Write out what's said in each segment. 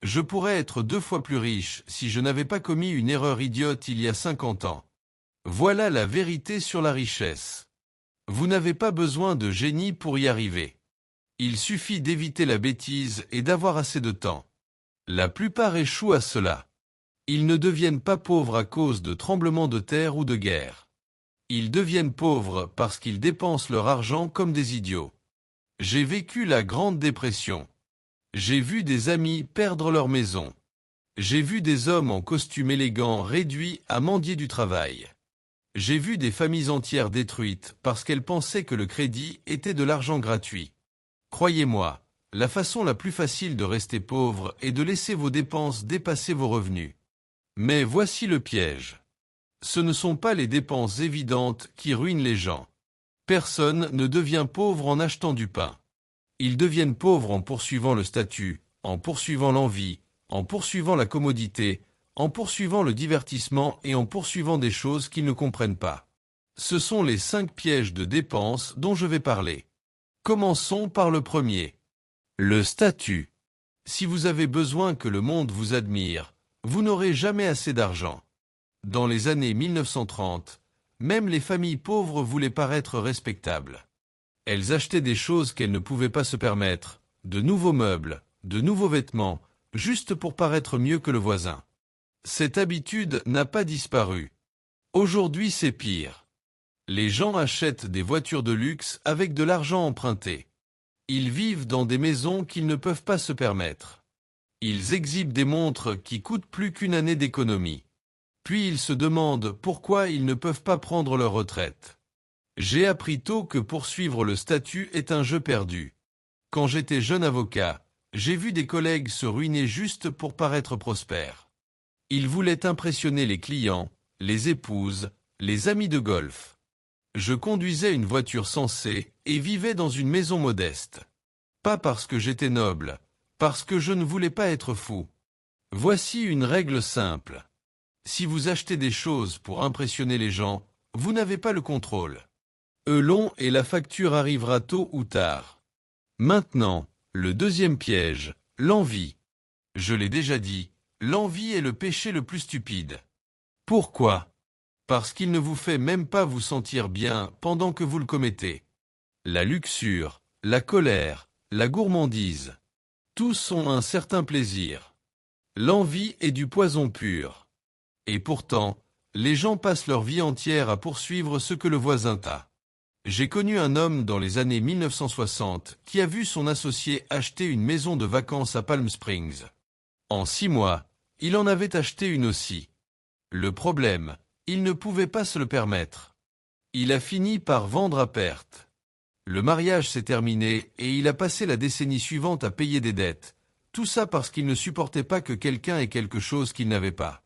Je pourrais être 2 fois plus riche si je n'avais pas commis une erreur idiote il y a 50 ans. Voilà la vérité sur la richesse. Vous n'avez pas besoin de génie pour y arriver. Il suffit d'éviter la bêtise et d'avoir assez de temps. La plupart échouent à cela. Ils ne deviennent pas pauvres à cause de tremblements de terre ou de guerre. Ils deviennent pauvres parce qu'ils dépensent leur argent comme des idiots. J'ai vécu la Grande Dépression. J'ai vu des amis perdre leur maison. J'ai vu des hommes en costume élégant réduits à mendier du travail. J'ai vu des familles entières détruites parce qu'elles pensaient que le crédit était de l'argent gratuit. Croyez-moi, la façon la plus facile de rester pauvre est de laisser vos dépenses dépasser vos revenus. Mais voici le piège. Ce ne sont pas les dépenses évidentes qui ruinent les gens. Personne ne devient pauvre en achetant du pain. Ils deviennent pauvres en poursuivant le statut, en poursuivant l'envie, en poursuivant la commodité, en poursuivant le divertissement et en poursuivant des choses qu'ils ne comprennent pas. Ce sont les 5 pièges de dépenses dont je vais parler. Commençons par le premier. Le statut. Si vous avez besoin que le monde vous admire, vous n'aurez jamais assez d'argent. Dans les années 1930, même les familles pauvres voulaient paraître respectables. Elles achetaient des choses qu'elles ne pouvaient pas se permettre, de nouveaux meubles, de nouveaux vêtements, juste pour paraître mieux que le voisin. Cette habitude n'a pas disparu. Aujourd'hui, c'est pire. Les gens achètent des voitures de luxe avec de l'argent emprunté. Ils vivent dans des maisons qu'ils ne peuvent pas se permettre. Ils exhibent des montres qui coûtent plus qu'une année d'économie. Puis ils se demandent pourquoi ils ne peuvent pas prendre leur retraite. J'ai appris tôt que poursuivre le statut est un jeu perdu. Quand j'étais jeune avocat, j'ai vu des collègues se ruiner juste pour paraître prospères. Ils voulaient impressionner les clients, les épouses, les amis de golf. Je conduisais une voiture sensée et vivais dans une maison modeste. Pas parce que j'étais noble, parce que je ne voulais pas être fou. Voici une règle simple. Si vous achetez des choses pour impressionner les gens, vous n'avez pas le contrôle. Eux l'ont et la facture arrivera tôt ou tard. Maintenant, le deuxième piège, l'envie. Je l'ai déjà dit, l'envie est le péché le plus stupide. Pourquoi ? Parce qu'il ne vous fait même pas vous sentir bien pendant que vous le commettez. La luxure, la colère, la gourmandise. Tous ont un certain plaisir. L'envie est du poison pur. Et pourtant, les gens passent leur vie entière à poursuivre ce que le voisin a. J'ai connu un homme dans les années 1960 qui a vu son associé acheter une maison de vacances à Palm Springs. En 6 mois, il en avait acheté une aussi. Le problème, il ne pouvait pas se le permettre. Il a fini par vendre à perte. Le mariage s'est terminé et il a passé la décennie suivante à payer des dettes. Tout ça parce qu'il ne supportait pas que quelqu'un ait quelque chose qu'il n'avait pas.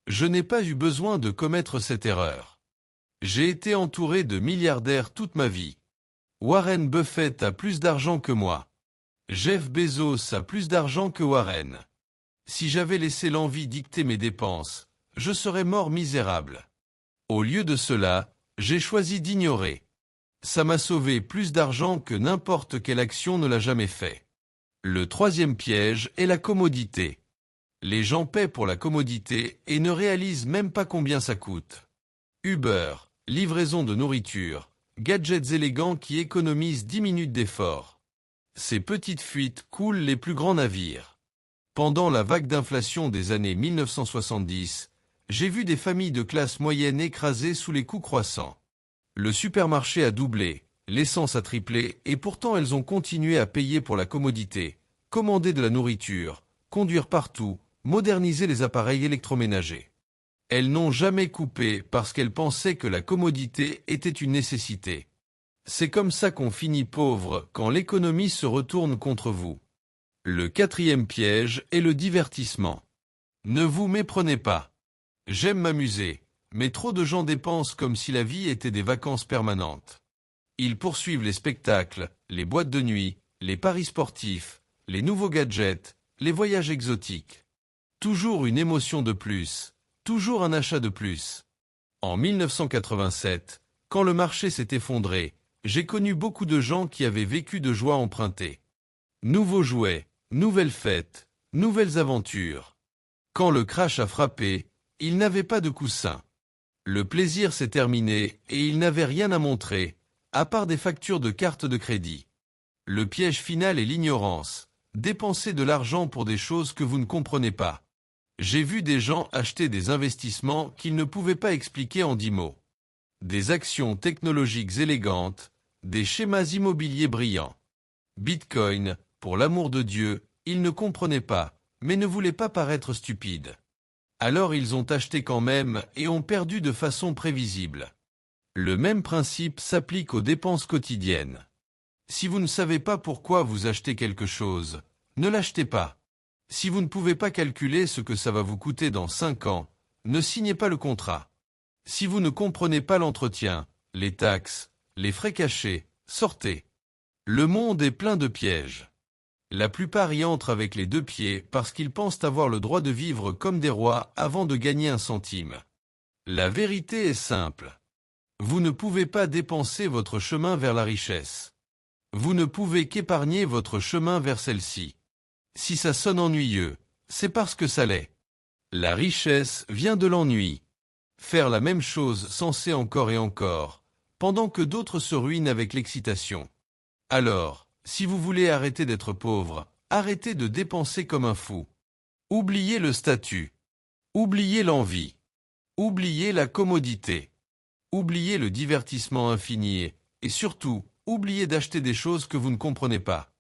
Je n'ai pas eu besoin de commettre cette erreur. J'ai été entouré de milliardaires toute ma vie. Warren Buffett a plus d'argent que moi. Jeff Bezos a plus d'argent que Warren. Si j'avais laissé l'envie dicter mes dépenses, je serais mort misérable. Au lieu de cela, j'ai choisi d'ignorer. Ça m'a sauvé plus d'argent que n'importe quelle action ne l'a jamais fait. Le troisième piège est la commodité. Les gens paient pour la commodité et ne réalisent même pas combien ça coûte. Uber, livraison de nourriture, gadgets élégants qui économisent 10 minutes d'effort. Ces petites fuites coulent les plus grands navires. Pendant la vague d'inflation des années 1970, j'ai vu des familles de classe moyenne écrasées sous les coûts croissants. Le supermarché a doublé, l'essence a triplé et pourtant elles ont continué à payer pour la commodité, commander de la nourriture, conduire partout, moderniser les appareils électroménagers. Elles n'ont jamais coupé parce qu'elles pensaient que la commodité était une nécessité. C'est comme ça qu'on finit pauvre quand l'économie se retourne contre vous. Le quatrième piège est le divertissement. Ne vous méprenez pas. J'aime m'amuser, mais trop de gens dépensent comme si la vie était des vacances permanentes. Ils poursuivent les spectacles, les boîtes de nuit, les paris sportifs, les nouveaux gadgets, les voyages exotiques. Toujours une émotion de plus, toujours un achat de plus. En 1987, quand le marché s'est effondré, j'ai connu beaucoup de gens qui avaient vécu de joie empruntée. Nouveaux jouets, nouvelles fêtes, Nouvelles aventures. Quand le crash a frappé, il n'avait pas de coussin. Le plaisir s'est terminé et il n'avait rien à montrer, à part des factures de carte de crédit. Le piège final est l'ignorance. Dépenser de l'argent pour des choses que vous ne comprenez pas. J'ai vu des gens acheter des investissements qu'ils ne pouvaient pas expliquer en 10 mots. Des actions technologiques élégantes, des schémas immobiliers brillants. Bitcoin, pour l'amour de Dieu, ils ne comprenaient pas, mais ne voulaient pas paraître stupides. Alors ils ont acheté quand même et ont perdu de façon prévisible. Le même principe s'applique aux dépenses quotidiennes. Si vous ne savez pas pourquoi vous achetez quelque chose, ne l'achetez pas. Si vous ne pouvez pas calculer ce que ça va vous coûter dans 5 ans, ne signez pas le contrat. Si vous ne comprenez pas l'entretien, les taxes, les frais cachés, sortez. Le monde est plein de pièges. La plupart y entrent avec les 2 pieds parce qu'ils pensent avoir le droit de vivre comme des rois avant de gagner un centime. La vérité est simple. Vous ne pouvez pas dépenser votre chemin vers la richesse. Vous ne pouvez qu'épargner votre chemin vers celle-ci. Si ça sonne ennuyeux, c'est parce que ça l'est. La richesse vient de l'ennui. Faire la même chose sans cesse encore et encore, pendant que d'autres se ruinent avec l'excitation. Alors, si vous voulez arrêter d'être pauvre, arrêtez de dépenser comme un fou. Oubliez le statut. Oubliez l'envie. Oubliez la commodité. Oubliez le divertissement infini et surtout, oubliez d'acheter des choses que vous ne comprenez pas.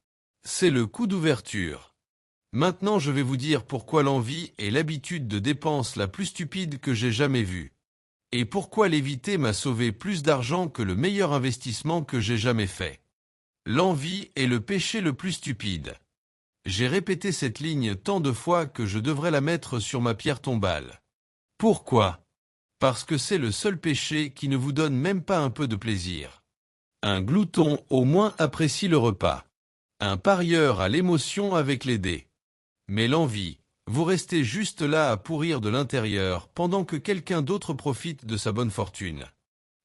C'est le coup d'ouverture. Maintenant je vais vous dire pourquoi l'envie est l'habitude de dépense la plus stupide que j'ai jamais vue. Et pourquoi l'éviter m'a sauvé plus d'argent que le meilleur investissement que j'ai jamais fait. L'envie est le péché le plus stupide. J'ai répété cette ligne tant de fois que je devrais la mettre sur ma pierre tombale. Pourquoi ? Parce que c'est le seul péché qui ne vous donne même pas un peu de plaisir. Un glouton au moins apprécie le repas. Un parieur a l'émotion avec les dés. Mais l'envie, vous restez juste là à pourrir de l'intérieur pendant que quelqu'un d'autre profite de sa bonne fortune.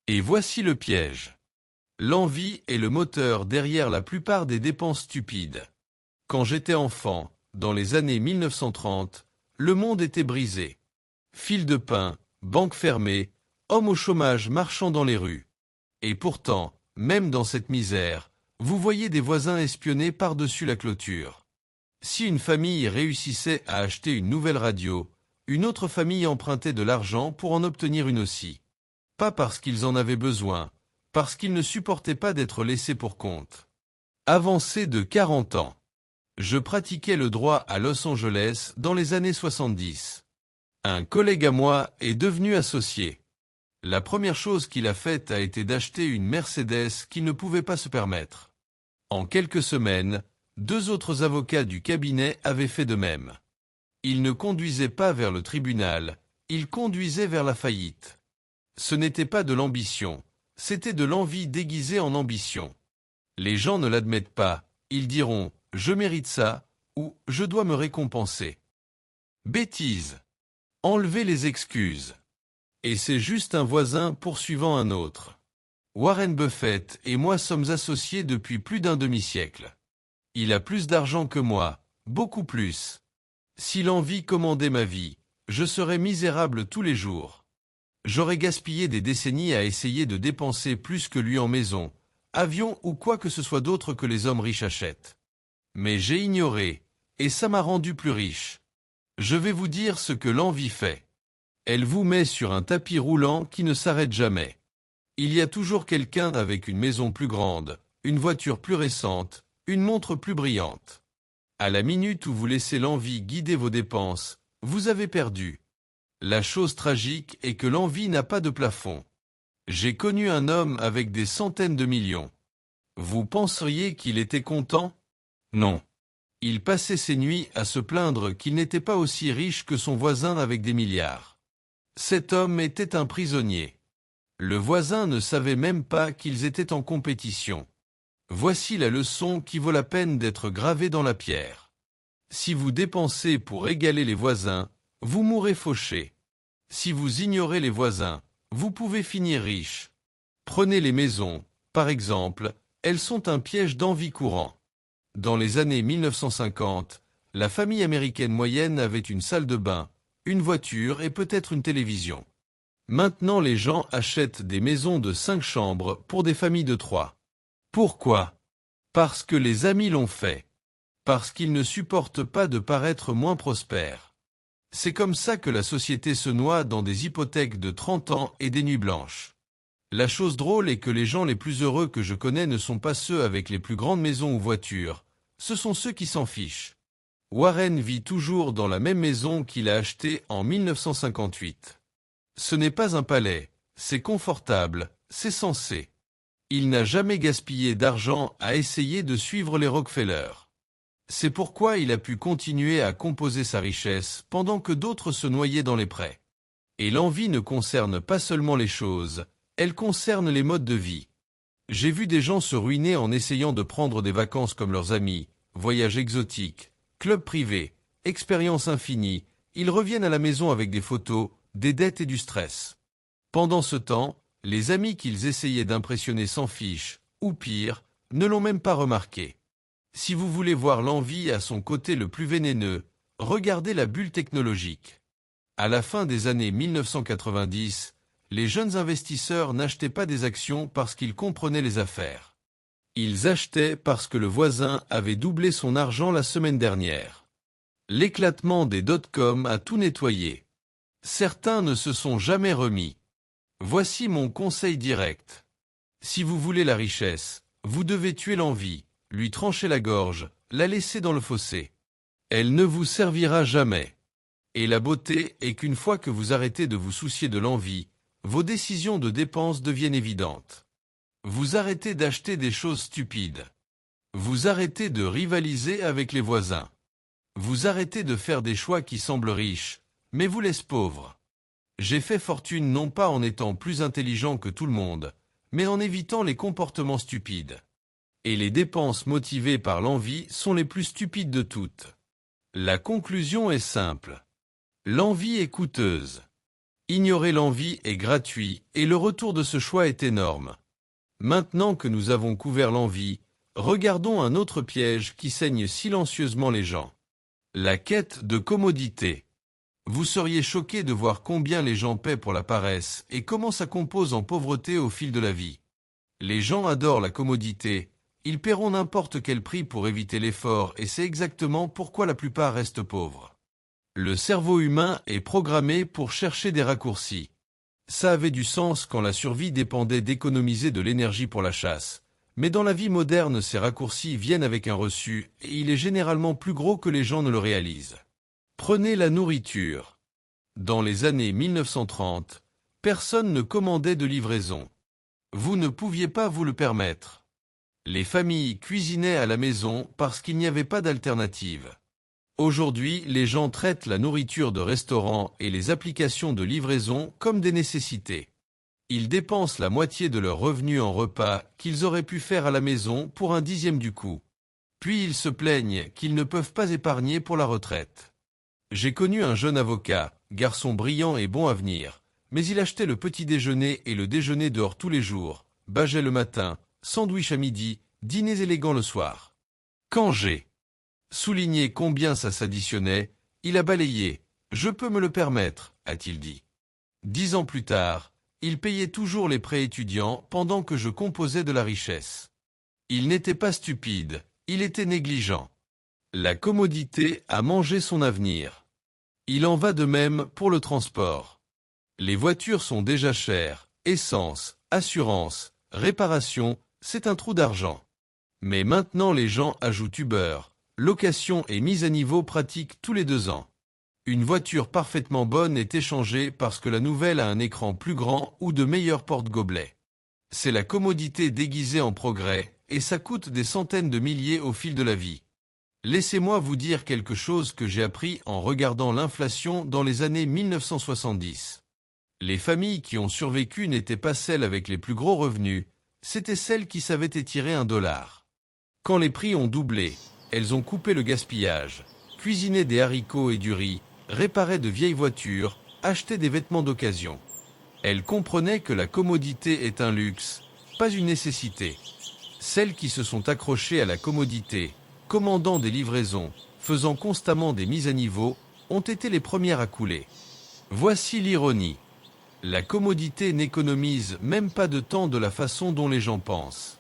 Et voici le piège. L'envie est le moteur derrière la plupart des dépenses stupides. Quand j'étais enfant, dans les années 1930, le monde était brisé. Fil de pain, banques fermées, hommes au chômage marchant dans les rues. Et pourtant, même dans cette misère, vous voyez des voisins espionnés par-dessus la clôture. Si une famille réussissait à acheter une nouvelle radio, une autre famille empruntait de l'argent pour en obtenir une aussi. Pas parce qu'ils en avaient besoin, parce qu'ils ne supportaient pas d'être laissés pour compte. Avancé de 40 ans. Je pratiquais le droit à Los Angeles dans les années 70. Un collègue à moi est devenu associé. La première chose qu'il a faite a été d'acheter une Mercedes qu'il ne pouvait pas se permettre. En quelques semaines, 2 autres avocats du cabinet avaient fait de même. Ils ne conduisaient pas vers le tribunal, ils conduisaient vers la faillite. Ce n'était pas de l'ambition, c'était de l'envie déguisée en ambition. Les gens ne l'admettent pas, ils diront « je mérite ça » ou « je dois me récompenser ». Bêtise. Enlevez les excuses. Et c'est juste un voisin poursuivant un autre. Warren Buffett et moi sommes associés depuis plus d'un demi-siècle. Il a plus d'argent que moi, beaucoup plus. Si l'envie commandait ma vie, je serais misérable tous les jours. J'aurais gaspillé des décennies à essayer de dépenser plus que lui en maison, avion ou quoi que ce soit d'autre que les hommes riches achètent. Mais j'ai ignoré, et ça m'a rendu plus riche. Je vais vous dire ce que l'envie fait. Elle vous met sur un tapis roulant qui ne s'arrête jamais. Il y a toujours quelqu'un avec une maison plus grande, une voiture plus récente, une montre plus brillante. À la minute où vous laissez l'envie guider vos dépenses, vous avez perdu. La chose tragique est que l'envie n'a pas de plafond. J'ai connu un homme avec des centaines de millions. Vous penseriez qu'il était content? Non. Il passait ses nuits à se plaindre qu'il n'était pas aussi riche que son voisin avec des milliards. Cet homme était un prisonnier. Le voisin ne savait même pas qu'ils étaient en compétition. Voici la leçon qui vaut la peine d'être gravée dans la pierre. Si vous dépensez pour égaler les voisins, vous mourrez fauché. Si vous ignorez les voisins, vous pouvez finir riche. Prenez les maisons, par exemple, elles sont un piège d'envie courant. Dans les années 1950, La famille américaine moyenne avait une salle de bain, une voiture et peut-être une télévision. Maintenant les gens achètent des maisons de 5 chambres pour des familles de 3. Pourquoi? Parce que les amis l'ont fait. Parce qu'ils ne supportent pas de paraître moins prospères. C'est comme ça que la société se noie dans des hypothèques de 30 ans et des nuits blanches. La chose drôle est que les gens les plus heureux que je connais ne sont pas ceux avec les plus grandes maisons ou voitures, ce sont ceux qui s'en fichent. Warren vit toujours dans la même maison qu'il a achetée en 1958. Ce n'est pas un palais, c'est confortable, c'est sensé. Il n'a jamais gaspillé d'argent à essayer de suivre les Rockefeller. C'est pourquoi il a pu continuer à composer sa richesse pendant que d'autres se noyaient dans les prêts. Et l'envie ne concerne pas seulement les choses, elle concerne les modes de vie. J'ai vu des gens se ruiner en essayant de prendre des vacances comme leurs amis, voyages exotiques, clubs privés, expériences infinies, ils reviennent à la maison avec des photos, des dettes et du stress. Pendant ce temps, les amis qu'ils essayaient d'impressionner s'en fichent, ou pire, ne l'ont même pas remarqué. Si vous voulez voir l'envie à son côté le plus vénéneux, regardez la bulle technologique. À la fin des années 1990, les jeunes investisseurs n'achetaient pas des actions parce qu'ils comprenaient les affaires. Ils achetaient parce que le voisin avait doublé son argent la semaine dernière. L'éclatement des dot-com a tout nettoyé. Certains ne se sont jamais remis. Voici mon conseil direct. Si vous voulez la richesse, vous devez tuer l'envie, lui trancher la gorge, la laisser dans le fossé. Elle ne vous servira jamais. Et la beauté est qu'une fois que vous arrêtez de vous soucier de l'envie, vos décisions de dépenses deviennent évidentes. Vous arrêtez d'acheter des choses stupides. Vous arrêtez de rivaliser avec les voisins. Vous arrêtez de faire des choix qui semblent riches, mais vous laissent pauvres. J'ai fait fortune non pas en étant plus intelligent que tout le monde, mais en évitant les comportements stupides. Et les dépenses motivées par l'envie sont les plus stupides de toutes. La conclusion est simple. L'envie est coûteuse. Ignorer l'envie est gratuit et le retour de ce choix est énorme. Maintenant que nous avons couvert l'envie, regardons un autre piège qui saigne silencieusement les gens. La quête de commodité. Vous seriez choqué de voir combien les gens paient pour la paresse et comment ça compose en pauvreté au fil de la vie. Les gens adorent la commodité, ils paieront n'importe quel prix pour éviter l'effort et c'est exactement pourquoi la plupart restent pauvres. Le cerveau humain est programmé pour chercher des raccourcis. Ça avait du sens quand la survie dépendait d'économiser de l'énergie pour la chasse, mais dans la vie moderne ces raccourcis viennent avec un reçu et il est généralement plus gros que les gens ne le réalisent. Prenez la nourriture. Dans les années 1930, personne ne commandait de livraison. Vous ne pouviez pas vous le permettre. Les familles cuisinaient à la maison parce qu'il n'y avait pas d'alternative. Aujourd'hui, les gens traitent la nourriture de restaurant et les applications de livraison comme des nécessités. Ils dépensent la moitié de leurs revenus en repas qu'ils auraient pu faire à la maison pour un dixième du coût. Puis ils se plaignent qu'ils ne peuvent pas épargner pour la retraite. J'ai connu un jeune avocat, garçon brillant et bon avenir, mais il achetait le petit déjeuner et le déjeuner dehors tous les jours, baget le matin, sandwich à midi, dîners élégants le soir. Quand j'ai souligné combien ça s'additionnait, il a balayé. « Je peux me le permettre », a-t-il dit. 10 ans plus tard, il payait toujours les prêts étudiants pendant que je composais de la richesse. Il n'était pas stupide, il était négligent. La commodité a mangé son avenir. Il en va de même pour le transport. Les voitures sont déjà chères, essence, assurance, réparation, c'est un trou d'argent. Mais maintenant les gens ajoutent Uber, location et mise à niveau pratique tous les 2 ans. Une voiture parfaitement bonne est échangée parce que la nouvelle a un écran plus grand ou de meilleurs porte-gobelets. C'est la commodité déguisée en progrès, et ça coûte des centaines de milliers au fil de la vie. Laissez-moi vous dire quelque chose que j'ai appris en regardant l'inflation dans les années 1970. Les familles qui ont survécu n'étaient pas celles avec les plus gros revenus, c'étaient celles qui savaient étirer $1. Quand les prix ont doublé, elles ont coupé le gaspillage, cuisiné des haricots et du riz, réparé de vieilles voitures, acheté des vêtements d'occasion. Elles comprenaient que la commodité est un luxe, pas une nécessité. Celles qui se sont accrochées à la commodité, commandant des livraisons, faisant constamment des mises à niveau, ont été les premières à couler. Voici l'ironie. La commodité n'économise même pas de temps de la façon dont les gens pensent.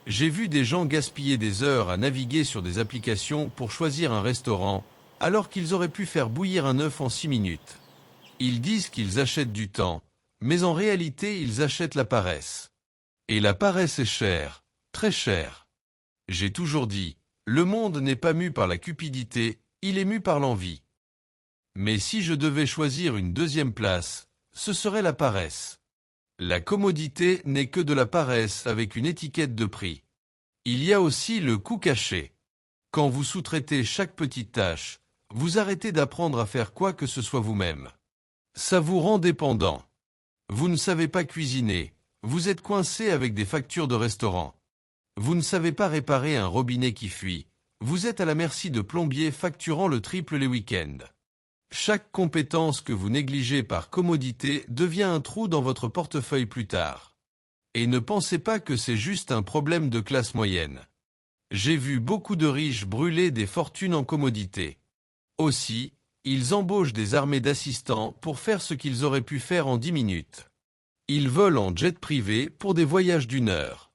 J'ai vu des gens gaspiller des heures à naviguer sur des applications pour choisir un restaurant, alors qu'ils auraient pu faire bouillir un œuf en 6 minutes. Ils disent qu'ils achètent du temps, mais en réalité ils achètent la paresse. Et la paresse est chère, très chère. J'ai toujours dit, le monde n'est pas mu par la cupidité, il est mu par l'envie. Mais si je devais choisir une deuxième place, ce serait la paresse. La commodité n'est que de la paresse avec une étiquette de prix. Il y a aussi le coût caché. Quand vous sous-traitez chaque petite tâche, vous arrêtez d'apprendre à faire quoi que ce soit vous-même. Ça vous rend dépendant. Vous ne savez pas cuisiner, vous êtes coincé avec des factures de restaurant. Vous ne savez pas réparer un robinet qui fuit, vous êtes à la merci de plombiers facturant le triple les week-ends. Chaque compétence que vous négligez par commodité devient un trou dans votre portefeuille plus tard. Et ne pensez pas que c'est juste un problème de classe moyenne. J'ai vu beaucoup de riches brûler des fortunes en commodité. Aussi, ils embauchent des armées d'assistants pour faire ce qu'ils auraient pu faire en 10 minutes. Ils volent en jet privé pour des voyages d'1 heure.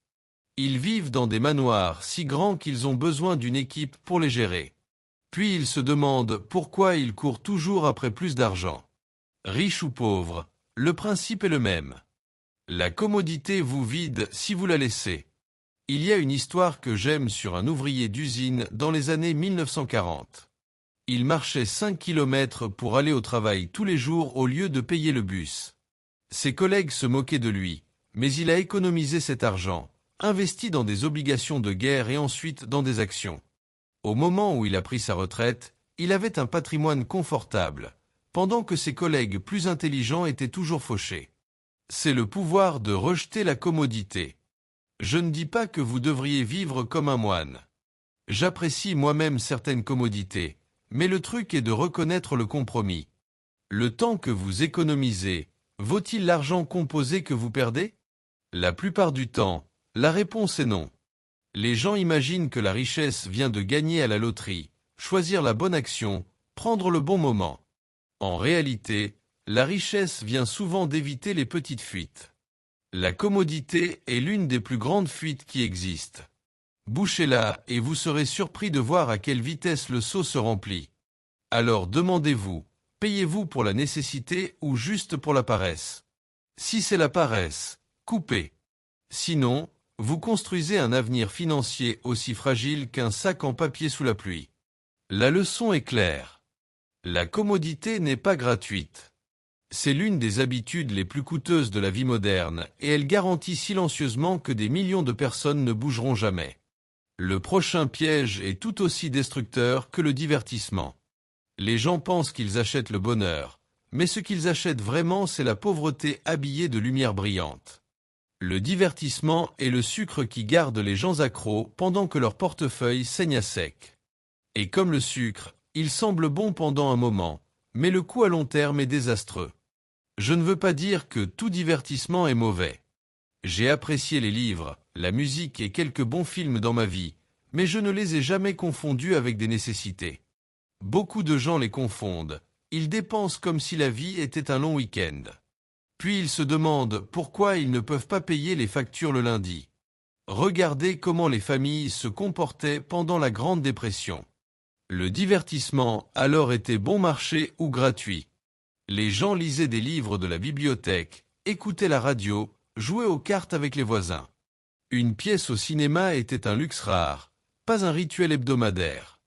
Ils vivent dans des manoirs si grands qu'ils ont besoin d'une équipe pour les gérer. Puis ils se demandent pourquoi ils courent toujours après plus d'argent. Riche ou pauvre, le principe est le même. La commodité vous vide si vous la laissez. Il y a une histoire que j'aime sur un ouvrier d'usine dans les années 1940. Il marchait 5 kilomètres pour aller au travail tous les jours au lieu de payer le bus. Ses collègues se moquaient de lui, mais il a économisé cet argent, investi dans des obligations de guerre et ensuite dans des actions. Au moment où il a pris sa retraite, il avait un patrimoine confortable, pendant que ses collègues plus intelligents étaient toujours fauchés. C'est le pouvoir de rejeter la commodité. Je ne dis pas que vous devriez vivre comme un moine. J'apprécie moi-même certaines commodités, mais le truc est de reconnaître le compromis. Le temps que vous économisez, vaut-il l'argent composé que vous perdez? La plupart du temps, la réponse est non. Les gens imaginent que la richesse vient de gagner à la loterie, choisir la bonne action, prendre le bon moment. En réalité, la richesse vient souvent d'éviter les petites fuites. La commodité est l'une des plus grandes fuites qui existent. Bouchez-la et vous serez surpris de voir à quelle vitesse le seau se remplit. Alors demandez-vous, payez-vous pour la nécessité ou juste pour la paresse? Si c'est la paresse, coupez. Sinon, vous construisez un avenir financier aussi fragile qu'un sac en papier sous la pluie. La leçon est claire. La commodité n'est pas gratuite. C'est l'une des habitudes les plus coûteuses de la vie moderne et elle garantit silencieusement que des millions de personnes ne bougeront jamais. Le prochain piège est tout aussi destructeur que le divertissement. Les gens pensent qu'ils achètent le bonheur, mais ce qu'ils achètent vraiment c'est la pauvreté habillée de lumière brillante. Le divertissement est le sucre qui garde les gens accros pendant que leur portefeuille saigne à sec. Et comme le sucre, il semble bon pendant un moment, mais le coût à long terme est désastreux. Je ne veux pas dire que tout divertissement est mauvais. J'ai apprécié les livres, la musique et quelques bons films dans ma vie, mais je ne les ai jamais confondus avec des nécessités. Beaucoup de gens les confondent, ils dépensent comme si la vie était un long week-end. Puis ils se demandent pourquoi ils ne peuvent pas payer les factures le lundi. Regardez comment les familles se comportaient pendant la Grande Dépression. Le divertissement alors était bon marché ou gratuit. Les gens lisaient des livres de la bibliothèque, écoutaient la radio, jouaient aux cartes avec les voisins. Une pièce au cinéma était un luxe rare, pas un rituel hebdomadaire.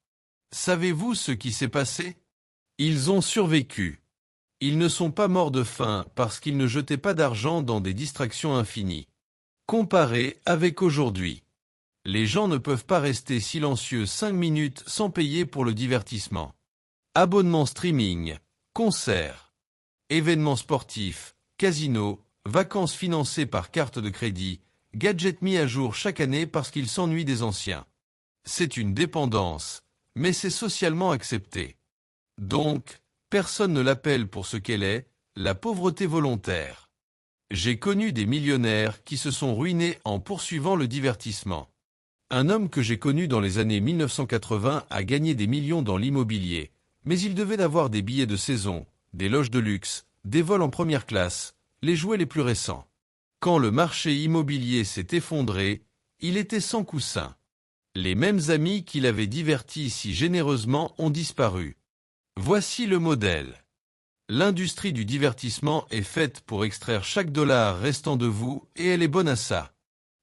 Savez-vous ce qui s'est passé? Ils ont survécu. Ils ne sont pas morts de faim parce qu'ils ne jetaient pas d'argent dans des distractions infinies. Comparez avec aujourd'hui. Les gens ne peuvent pas rester silencieux 5 minutes sans payer pour le divertissement. Abonnements streaming, concerts, événements sportifs, casinos, vacances financées par carte de crédit, gadgets mis à jour chaque année parce qu'ils s'ennuient des anciens. C'est une dépendance, mais c'est socialement accepté. Donc, personne ne l'appelle pour ce qu'elle est, la pauvreté volontaire. J'ai connu des millionnaires qui se sont ruinés en poursuivant le divertissement. Un homme que j'ai connu dans les années 1980 a gagné des millions dans l'immobilier, mais il devait avoir des billets de saison, des loges de luxe, des vols en première classe, les jouets les plus récents. Quand le marché immobilier s'est effondré, il était sans coussin. Les mêmes amis qui l'avaient diverti si généreusement ont disparu. Voici le modèle. L'industrie du divertissement est faite pour extraire chaque dollar restant de vous et elle est bonne à ça.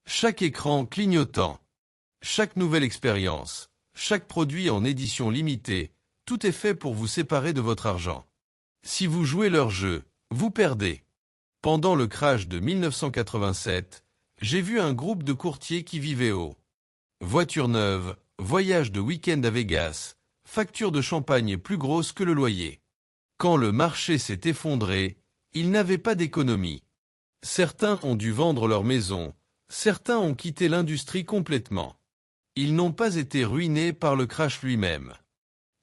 Chaque écran clignotant, chaque nouvelle expérience, chaque produit en édition limitée, tout est fait pour vous séparer de votre argent. Si vous jouez leur jeu, vous perdez. Pendant le crash de 1987, j'ai vu un groupe de courtiers qui vivaient au voiture neuve, voyage de week-end à Vegas, facture de champagne plus grosse que le loyer. Quand le marché s'est effondré, ils n'avaient pas d'économie. Certains ont dû vendre leur maison, certains ont quitté l'industrie complètement. Ils n'ont pas été ruinés par le crash lui-même.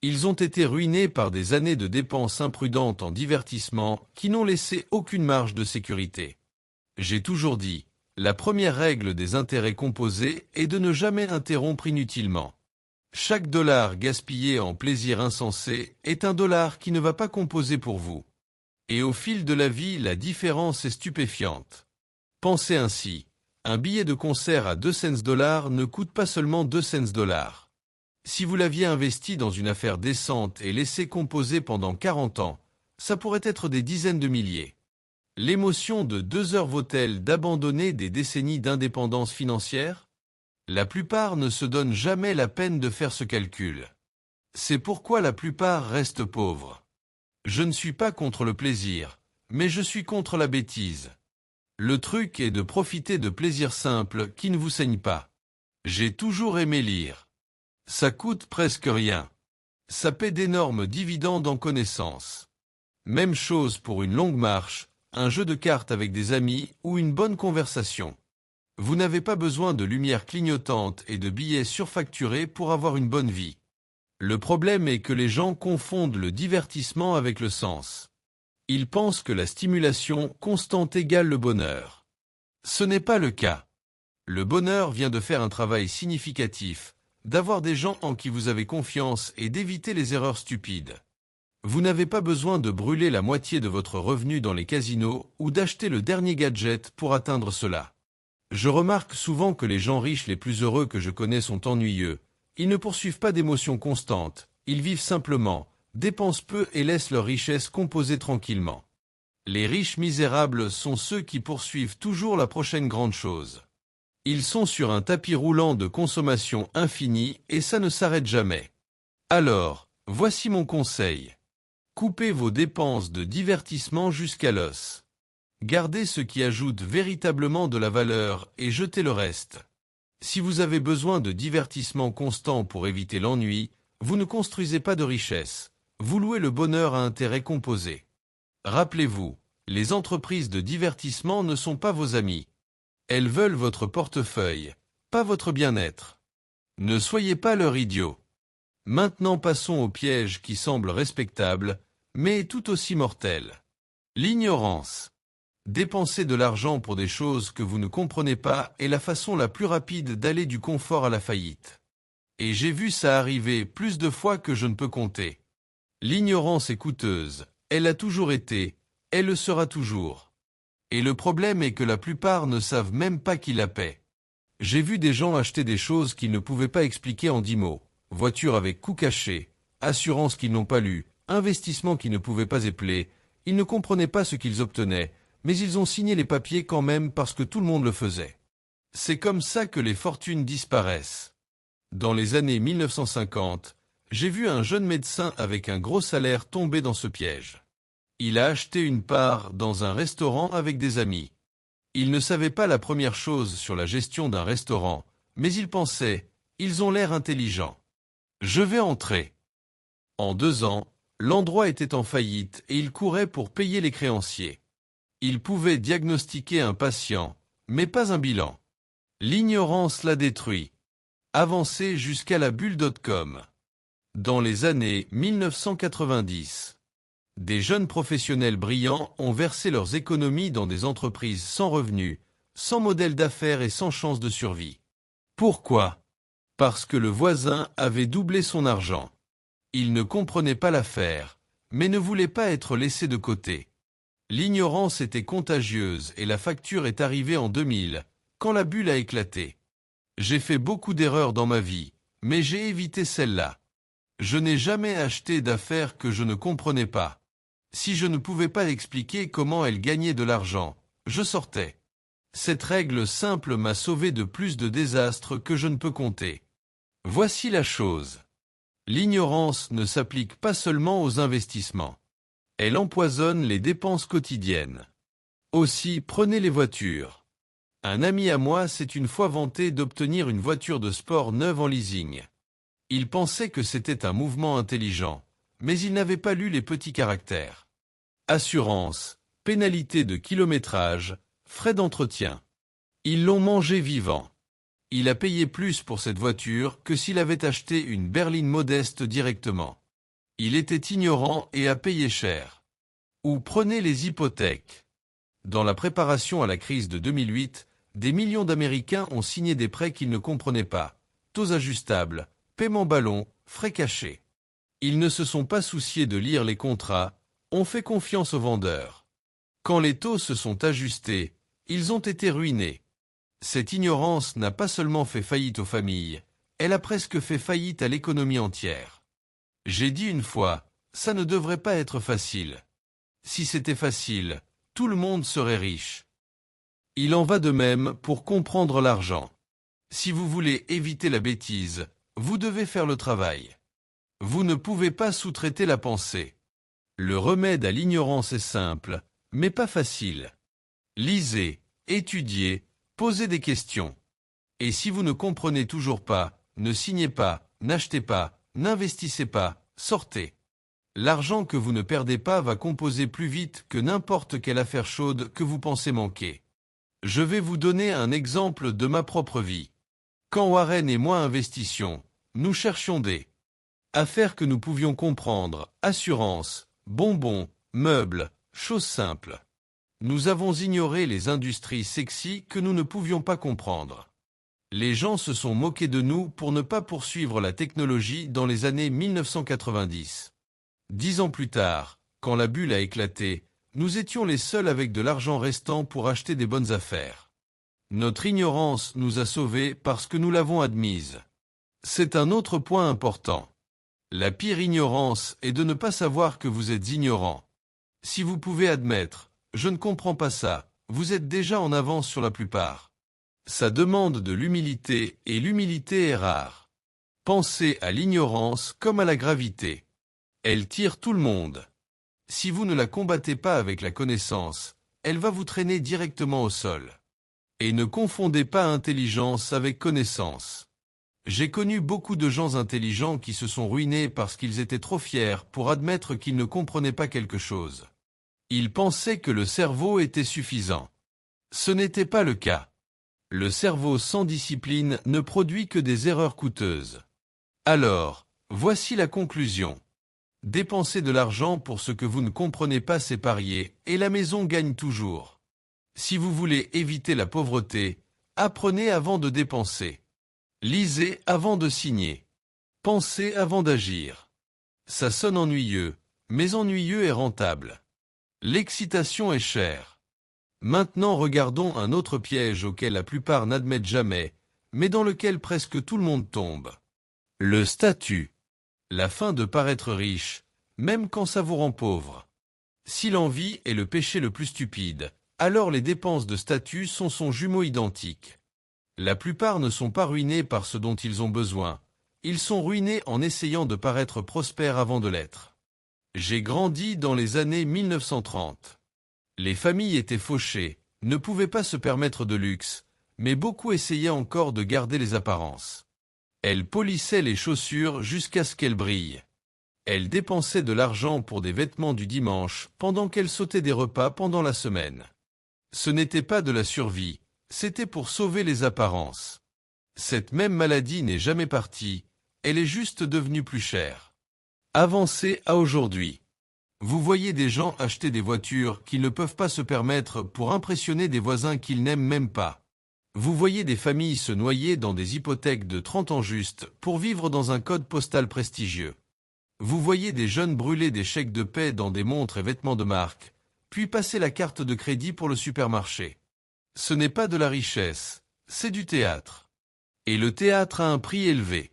Ils ont été ruinés par des années de dépenses imprudentes en divertissement qui n'ont laissé aucune marge de sécurité. J'ai toujours dit, la première règle des intérêts composés est de ne jamais interrompre inutilement. Chaque dollar gaspillé en plaisir insensé est un dollar qui ne va pas composer pour vous. Et au fil de la vie, la différence est stupéfiante. Pensez ainsi, un billet de concert à 2 cents dollars ne coûte pas seulement 2 cents dollars. Si vous l'aviez investi dans une affaire décente et laissé composer pendant 40 ans, ça pourrait être des dizaines de milliers. L'émotion de 2 heures vaut-elle d'abandonner des décennies d'indépendance financière? La plupart ne se donnent jamais la peine de faire ce calcul. C'est pourquoi la plupart restent pauvres. Je ne suis pas contre le plaisir, mais je suis contre la bêtise. Le truc est de profiter de plaisirs simples qui ne vous saignent pas. J'ai toujours aimé lire. Ça coûte presque rien. Ça paie d'énormes dividendes en connaissances. Même chose pour une longue marche, un jeu de cartes avec des amis ou une bonne conversation. Vous n'avez pas besoin de lumière clignotante et de billets surfacturés pour avoir une bonne vie. Le problème est que les gens confondent le divertissement avec le sens. Ils pensent que la stimulation constante égale le bonheur. Ce n'est pas le cas. Le bonheur vient de faire un travail significatif, d'avoir des gens en qui vous avez confiance et d'éviter les erreurs stupides. Vous n'avez pas besoin de brûler la moitié de votre revenu dans les casinos ou d'acheter le dernier gadget pour atteindre cela. Je remarque souvent que les gens riches les plus heureux que je connais sont ennuyeux. Ils ne poursuivent pas d'émotions constantes, ils vivent simplement, dépensent peu et laissent leur richesse composer tranquillement. Les riches misérables sont ceux qui poursuivent toujours la prochaine grande chose. Ils sont sur un tapis roulant de consommation infinie et ça ne s'arrête jamais. Alors, voici mon conseil. Coupez vos dépenses de divertissement jusqu'à l'os. Gardez ce qui ajoute véritablement de la valeur et jetez le reste. Si vous avez besoin de divertissement constant pour éviter l'ennui, vous ne construisez pas de richesse. Vous louez le bonheur à intérêt composé. Rappelez-vous, les entreprises de divertissement ne sont pas vos amis. Elles veulent votre portefeuille, pas votre bien-être. Ne soyez pas leur idiot. Maintenant passons au piège qui semble respectable, mais tout aussi mortel. L'ignorance. Dépenser de l'argent pour des choses que vous ne comprenez pas est la façon la plus rapide d'aller du confort à la faillite. Et j'ai vu ça arriver plus de fois que je ne peux compter. L'ignorance est coûteuse, elle a toujours été, elle le sera toujours. Et le problème est que la plupart ne savent même pas qui la paie. J'ai vu des gens acheter des choses qu'ils ne pouvaient pas expliquer en 10 mots. Voiture avec coût caché, assurance qu'ils n'ont pas lu, investissement qu'ils ne pouvaient pas épeler, ils ne comprenaient pas ce qu'ils obtenaient, mais ils ont signé les papiers quand même parce que tout le monde le faisait. C'est comme ça que les fortunes disparaissent. Dans les années 1950, j'ai vu un jeune médecin avec un gros salaire tomber dans ce piège. Il a acheté une part dans un restaurant avec des amis. Il ne savait pas la première chose sur la gestion d'un restaurant, mais il pensait, ils ont l'air intelligents. Je vais entrer. En 2 ans, l'endroit était en faillite et il courait pour payer les créanciers. Il pouvait diagnostiquer un patient, mais pas un bilan. L'ignorance l'a détruit. Avancé jusqu'à la bulle.com. Dans les années 1990, des jeunes professionnels brillants ont versé leurs économies dans des entreprises sans revenus, sans modèle d'affaires et sans chance de survie. Pourquoi? Parce que le voisin avait doublé son argent. Il ne comprenait pas l'affaire, mais ne voulait pas être laissé de côté. L'ignorance était contagieuse et la facture est arrivée en 2000, quand la bulle a éclaté. J'ai fait beaucoup d'erreurs dans ma vie, mais j'ai évité celle-là. Je n'ai jamais acheté d'affaires que je ne comprenais pas. Si je ne pouvais pas expliquer comment elle gagnait de l'argent, je sortais. Cette règle simple m'a sauvé de plus de désastres que je ne peux compter. Voici la chose. L'ignorance ne s'applique pas seulement aux investissements. Elle empoisonne les dépenses quotidiennes. Aussi, prenez les voitures. Un ami à moi s'est une fois vanté d'obtenir une voiture de sport neuve en leasing. Il pensait que c'était un mouvement intelligent, mais il n'avait pas lu les petits caractères. Assurance, pénalité de kilométrage, frais d'entretien. Ils l'ont mangé vivant. Il a payé plus pour cette voiture que s'il avait acheté une berline modeste directement. Il était ignorant et a payé cher. Ou prenez les hypothèques. Dans la préparation à la crise de 2008, des millions d'Américains ont signé des prêts qu'ils ne comprenaient pas. Taux ajustables, paiement ballon, frais cachés. Ils ne se sont pas souciés de lire les contrats, ont fait confiance aux vendeurs. Quand les taux se sont ajustés, ils ont été ruinés. Cette ignorance n'a pas seulement fait faillite aux familles, elle a presque fait faillite à l'économie entière. J'ai dit une fois, ça ne devrait pas être facile. Si c'était facile, tout le monde serait riche. Il en va de même pour comprendre l'argent. Si vous voulez éviter la bêtise, vous devez faire le travail. Vous ne pouvez pas sous-traiter la pensée. Le remède à l'ignorance est simple, mais pas facile. Lisez, étudiez, posez des questions. Et si vous ne comprenez toujours pas, ne signez pas, n'achetez pas, n'investissez pas, sortez. L'argent que vous ne perdez pas va composer plus vite que n'importe quelle affaire chaude que vous pensez manquer. Je vais vous donner un exemple de ma propre vie. Quand Warren et moi investissions, nous cherchions des affaires que nous pouvions comprendre, assurances, bonbons, meubles, choses simples. Nous avons ignoré les industries sexy que nous ne pouvions pas comprendre. Les gens se sont moqués de nous pour ne pas poursuivre la technologie dans les années 1990. 10 ans plus tard, quand la bulle a éclaté, nous étions les seuls avec de l'argent restant pour acheter des bonnes affaires. Notre ignorance nous a sauvés parce que nous l'avons admise. C'est un autre point important. La pire ignorance est de ne pas savoir que vous êtes ignorant. Si vous pouvez admettre « je ne comprends pas ça », vous êtes déjà en avance sur la plupart. Ça demande de l'humilité et l'humilité est rare. Pensez à l'ignorance comme à la gravité. Elle tire tout le monde. Si vous ne la combattez pas avec la connaissance, elle va vous traîner directement au sol. Et ne confondez pas intelligence avec connaissance. J'ai connu beaucoup de gens intelligents qui se sont ruinés parce qu'ils étaient trop fiers pour admettre qu'ils ne comprenaient pas quelque chose. Ils pensaient que le cerveau était suffisant. Ce n'était pas le cas. Le cerveau sans discipline ne produit que des erreurs coûteuses. Alors, voici la conclusion. Dépenser de l'argent pour ce que vous ne comprenez pas, c'est parier, et la maison gagne toujours. Si vous voulez éviter la pauvreté, apprenez avant de dépenser. Lisez avant de signer. Pensez avant d'agir. Ça sonne ennuyeux, mais ennuyeux est rentable. L'excitation est chère. Maintenant regardons un autre piège auquel la plupart n'admettent jamais, mais dans lequel presque tout le monde tombe. Le statut. La fin de paraître riche, même quand ça vous rend pauvre. Si l'envie est le péché le plus stupide, alors les dépenses de statut sont son jumeau identique. La plupart ne sont pas ruinés par ce dont ils ont besoin, ils sont ruinés en essayant de paraître prospères avant de l'être. J'ai grandi dans les années 1930. Les familles étaient fauchées, ne pouvaient pas se permettre de luxe, mais beaucoup essayaient encore de garder les apparences. Elles polissaient les chaussures jusqu'à ce qu'elles brillent. Elles dépensaient de l'argent pour des vêtements du dimanche pendant qu'elles sautaient des repas pendant la semaine. Ce n'était pas de la survie, c'était pour sauver les apparences. Cette même maladie n'est jamais partie, elle est juste devenue plus chère. Avancez à aujourd'hui. Vous voyez des gens acheter des voitures qu'ils ne peuvent pas se permettre pour impressionner des voisins qu'ils n'aiment même pas. Vous voyez des familles se noyer dans des hypothèques de 30 ans juste pour vivre dans un code postal prestigieux. Vous voyez des jeunes brûler des chèques de paie dans des montres et vêtements de marque, puis passer la carte de crédit pour le supermarché. Ce n'est pas de la richesse, c'est du théâtre. Et le théâtre a un prix élevé.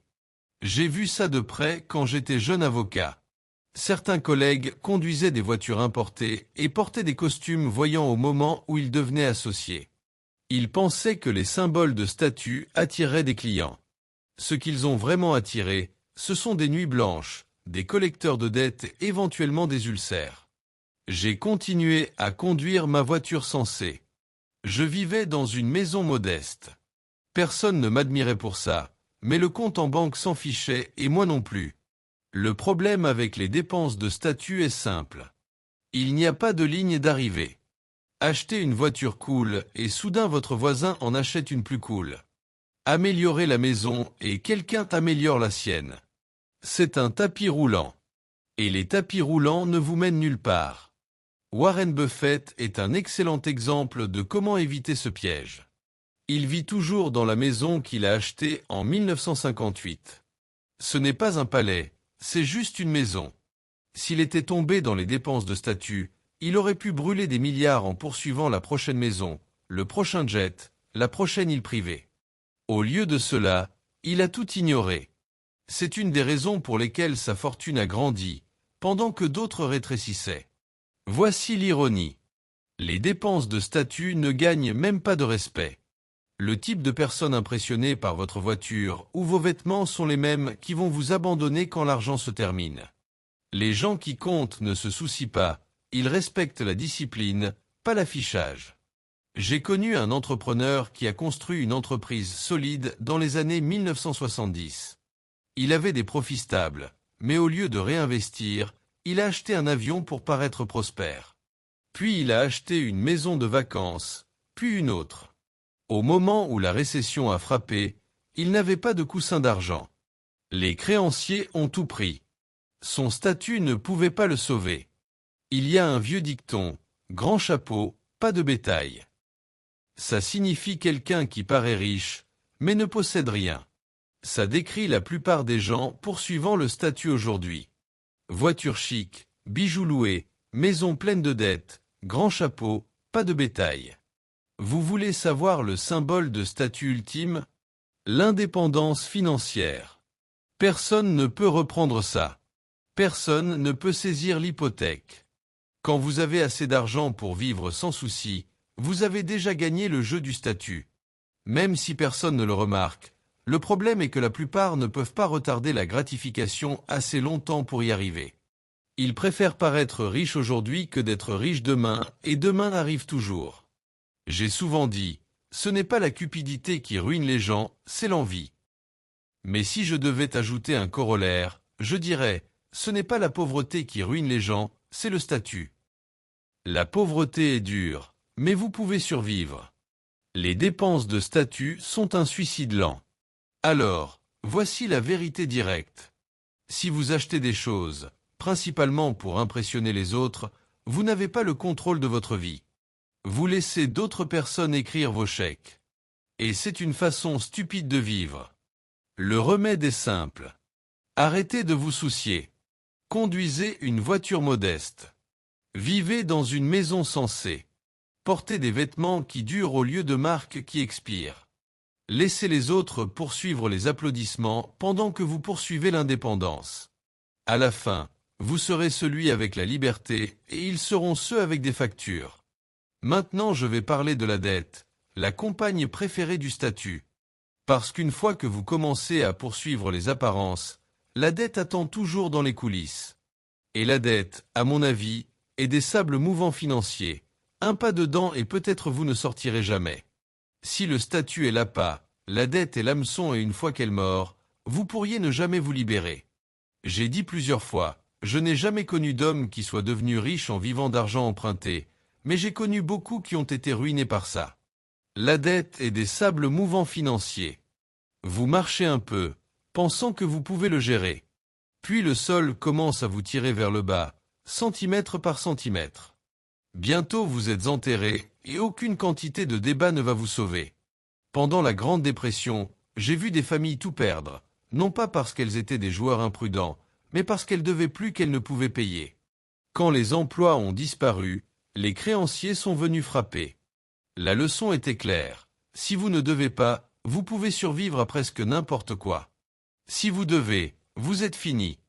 J'ai vu ça de près quand j'étais jeune avocat. Certains collègues conduisaient des voitures importées et portaient des costumes voyants au moment où ils devenaient associés. Ils pensaient que les symboles de statut attiraient des clients. Ce qu'ils ont vraiment attiré, ce sont des nuits blanches, des collecteurs de dettes et éventuellement des ulcères. J'ai continué à conduire ma voiture sensée. Je vivais dans une maison modeste. Personne ne m'admirait pour ça, mais le compte en banque s'en fichait et moi non plus. Le problème avec les dépenses de statut est simple. Il n'y a pas de ligne d'arrivée. Achetez une voiture cool et soudain votre voisin en achète une plus cool. Améliorez la maison et quelqu'un améliore la sienne. C'est un tapis roulant. Et les tapis roulants ne vous mènent nulle part. Warren Buffett est un excellent exemple de comment éviter ce piège. Il vit toujours dans la maison qu'il a achetée en 1958. Ce n'est pas un palais, c'est juste une maison. S'il était tombé dans les dépenses de statut, il aurait pu brûler des milliards en poursuivant la prochaine maison, le prochain jet, la prochaine île privée. Au lieu de cela, il a tout ignoré. C'est une des raisons pour lesquelles sa fortune a grandi, pendant que d'autres rétrécissaient. Voici l'ironie. Les dépenses de statut ne gagnent même pas de respect. Le type de personnes impressionnées par votre voiture ou vos vêtements sont les mêmes qui vont vous abandonner quand l'argent se termine. Les gens qui comptent ne se soucient pas, ils respectent la discipline, pas l'affichage. J'ai connu un entrepreneur qui a construit une entreprise solide dans les années 1970. Il avait des profits stables, mais au lieu de réinvestir, il a acheté un avion pour paraître prospère. Puis il a acheté une maison de vacances, puis une autre. Au moment où la récession a frappé, il n'avait pas de coussin d'argent. Les créanciers ont tout pris. Son statut ne pouvait pas le sauver. Il y a un vieux dicton, grand chapeau, pas de bétail. Ça signifie quelqu'un qui paraît riche, mais ne possède rien. Ça décrit la plupart des gens poursuivant le statut aujourd'hui. Voiture chic, bijoux loués, maison pleine de dettes, grand chapeau, pas de bétail. Vous voulez savoir le symbole de statut ultime? L'indépendance financière. Personne ne peut reprendre ça. Personne ne peut saisir l'hypothèque. Quand vous avez assez d'argent pour vivre sans souci, vous avez déjà gagné le jeu du statut. Même si personne ne le remarque, le problème est que la plupart ne peuvent pas retarder la gratification assez longtemps pour y arriver. Ils préfèrent paraître riches aujourd'hui que d'être riches demain, et demain arrive toujours. J'ai souvent dit, ce n'est pas la cupidité qui ruine les gens, c'est l'envie. Mais si je devais ajouter un corollaire, je dirais, ce n'est pas la pauvreté qui ruine les gens, c'est le statut. La pauvreté est dure, mais vous pouvez survivre. Les dépenses de statut sont un suicide lent. Alors, voici la vérité directe. Si vous achetez des choses, principalement pour impressionner les autres, vous n'avez pas le contrôle de votre vie. Vous laissez d'autres personnes écrire vos chèques. Et c'est une façon stupide de vivre. Le remède est simple. Arrêtez de vous soucier. Conduisez une voiture modeste. Vivez dans une maison sensée. Portez des vêtements qui durent au lieu de marques qui expirent. Laissez les autres poursuivre les applaudissements pendant que vous poursuivez l'indépendance. À la fin, vous serez celui avec la liberté et ils seront ceux avec des factures. Maintenant je vais parler de la dette, la compagne préférée du statut. Parce qu'une fois que vous commencez à poursuivre les apparences, la dette attend toujours dans les coulisses. Et la dette, à mon avis, est des sables mouvants financiers. Un pas dedans et peut-être vous ne sortirez jamais. Si le statut est l'appât, la dette est l'hameçon et une fois qu'elle mord, vous pourriez ne jamais vous libérer. J'ai dit plusieurs fois, je n'ai jamais connu d'homme qui soit devenu riche en vivant d'argent emprunté, mais j'ai connu beaucoup qui ont été ruinés par ça. La dette est des sables mouvants financiers. Vous marchez un peu, pensant que vous pouvez le gérer. Puis le sol commence à vous tirer vers le bas, centimètre par centimètre. Bientôt vous êtes enterré et aucune quantité de débat ne va vous sauver. Pendant la Grande Dépression, j'ai vu des familles tout perdre, non pas parce qu'elles étaient des joueurs imprudents, mais parce qu'elles devaient plus qu'elles ne pouvaient payer. Quand les emplois ont disparu, les créanciers sont venus frapper. La leçon était claire. Si vous ne devez pas, vous pouvez survivre à presque n'importe quoi. Si vous devez, vous êtes fini.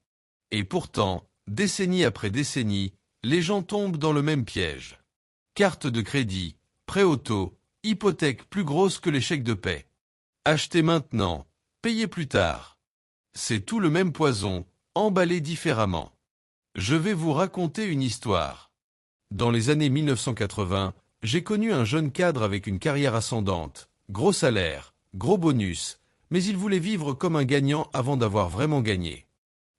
Et pourtant, décennie après décennie, les gens tombent dans le même piège. Carte de crédit, prêt auto, hypothèque plus grosse que les chèques de paie. Achetez maintenant, payez plus tard. C'est tout le même poison, emballé différemment. Je vais vous raconter une histoire. Dans les années 1980, j'ai connu un jeune cadre avec une carrière ascendante, gros salaire, gros bonus, mais il voulait vivre comme un gagnant avant d'avoir vraiment gagné.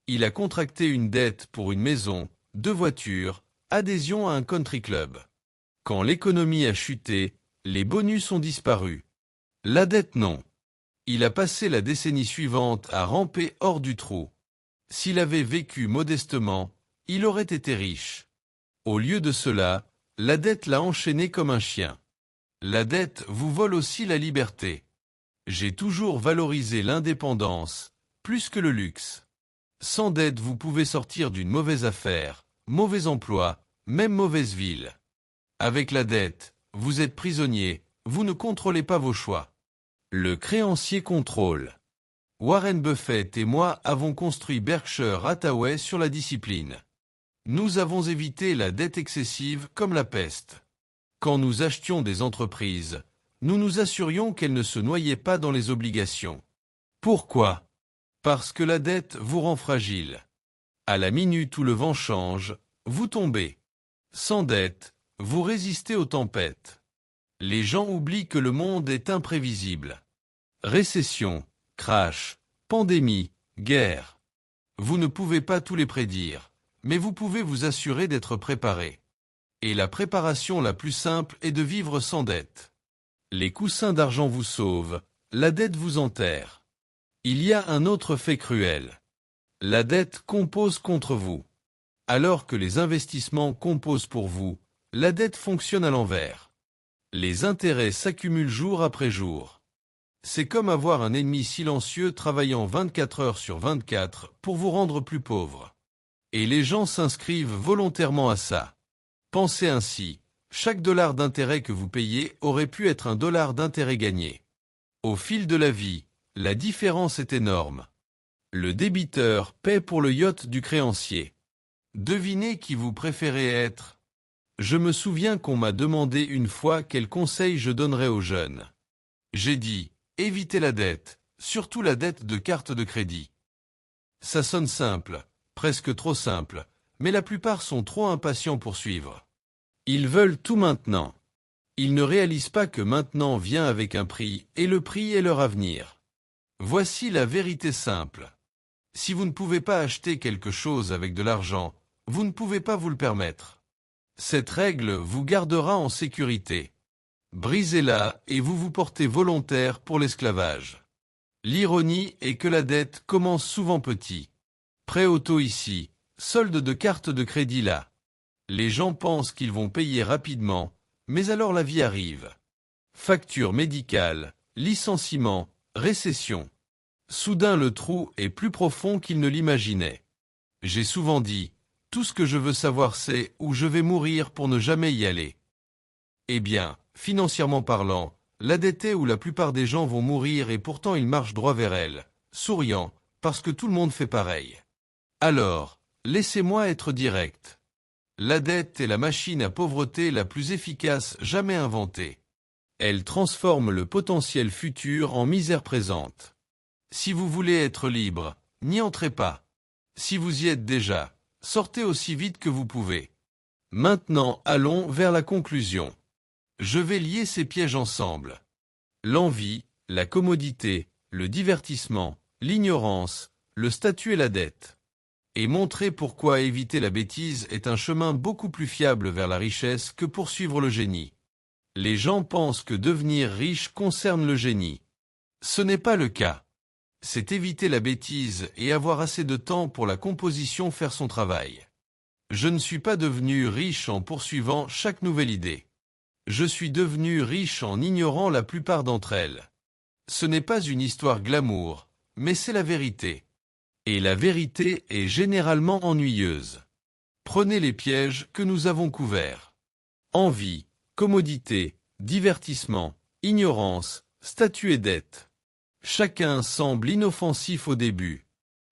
Il a contracté une dette pour une maison, 2 voitures, adhésion à un country club. Quand l'économie a chuté, les bonus ont disparu. La dette non. Il a passé la décennie suivante à ramper hors du trou. S'il avait vécu modestement, il aurait été riche. Au lieu de cela, la dette l'a enchaîné comme un chien. La dette vous vole aussi la liberté. J'ai toujours valorisé l'indépendance, plus que le luxe. Sans dette, vous pouvez sortir d'une mauvaise affaire, mauvais emploi, même mauvaise ville. Avec la dette, vous êtes prisonnier, vous ne contrôlez pas vos choix. Le créancier contrôle. Warren Buffett et moi avons construit Berkshire Hathaway sur la discipline. Nous avons évité la dette excessive comme la peste. Quand nous achetions des entreprises, nous nous assurions qu'elles ne se noyaient pas dans les obligations. Pourquoi? Parce que la dette vous rend fragile. À la minute où le vent change, vous tombez. Sans dette, vous résistez aux tempêtes. Les gens oublient que le monde est imprévisible. Récession, crash, pandémie, guerre. Vous ne pouvez pas tous les prédire, mais vous pouvez vous assurer d'être préparé. Et la préparation la plus simple est de vivre sans dette. Les coussins d'argent vous sauvent, la dette vous enterre. Il y a un autre fait cruel. La dette compose contre vous. Alors que les investissements composent pour vous, la dette fonctionne à l'envers. Les intérêts s'accumulent jour après jour. C'est comme avoir un ennemi silencieux travaillant 24 heures sur 24 pour vous rendre plus pauvre. Et les gens s'inscrivent volontairement à ça. Pensez ainsi, chaque dollar d'intérêt que vous payez aurait pu être un dollar d'intérêt gagné. Au fil de la vie, la différence est énorme. Le débiteur paie pour le yacht du créancier. Devinez qui vous préférez être. Je me souviens qu'on m'a demandé une fois quel conseil je donnerais aux jeunes. J'ai dit, évitez la dette, surtout la dette de carte de crédit. Ça sonne simple, presque trop simple, mais la plupart sont trop impatients pour suivre. Ils veulent tout maintenant. Ils ne réalisent pas que maintenant vient avec un prix, et le prix est leur avenir. Voici la vérité simple. Si vous ne pouvez pas acheter quelque chose avec de l'argent, vous ne pouvez pas vous le permettre. Cette règle vous gardera en sécurité. Brisez-la et vous vous portez volontaire pour l'esclavage. L'ironie est que la dette commence souvent petit. Prêt auto ici, solde de carte de crédit là. Les gens pensent qu'ils vont payer rapidement, mais alors la vie arrive. Facture médicale, licenciement, récession. Soudain le trou est plus profond qu'il ne l'imaginait. J'ai souvent dit, tout ce que je veux savoir c'est où je vais mourir pour ne jamais y aller. Eh bien, financièrement parlant, la dette est où la plupart des gens vont mourir et pourtant ils marchent droit vers elle, souriant, parce que tout le monde fait pareil. Alors, laissez-moi être direct. La dette est la machine à pauvreté la plus efficace jamais inventée. Elle transforme le potentiel futur en misère présente. Si vous voulez être libre, n'y entrez pas. Si vous y êtes déjà, sortez aussi vite que vous pouvez. Maintenant, allons vers la conclusion. Je vais lier ces pièges ensemble. L'envie, la commodité, le divertissement, l'ignorance, le statut et la dette. Et montrer pourquoi éviter la bêtise est un chemin beaucoup plus fiable vers la richesse que poursuivre le génie. Les gens pensent que devenir riche concerne le génie. Ce n'est pas le cas. C'est éviter la bêtise et avoir assez de temps pour la composition faire son travail. Je ne suis pas devenu riche en poursuivant chaque nouvelle idée. Je suis devenu riche en ignorant la plupart d'entre elles. Ce n'est pas une histoire glamour, mais c'est la vérité. Et la vérité est généralement ennuyeuse. Prenez les pièges que nous avons couverts. Envie, commodité, divertissement, ignorance, statut et dette. Chacun semble inoffensif au début.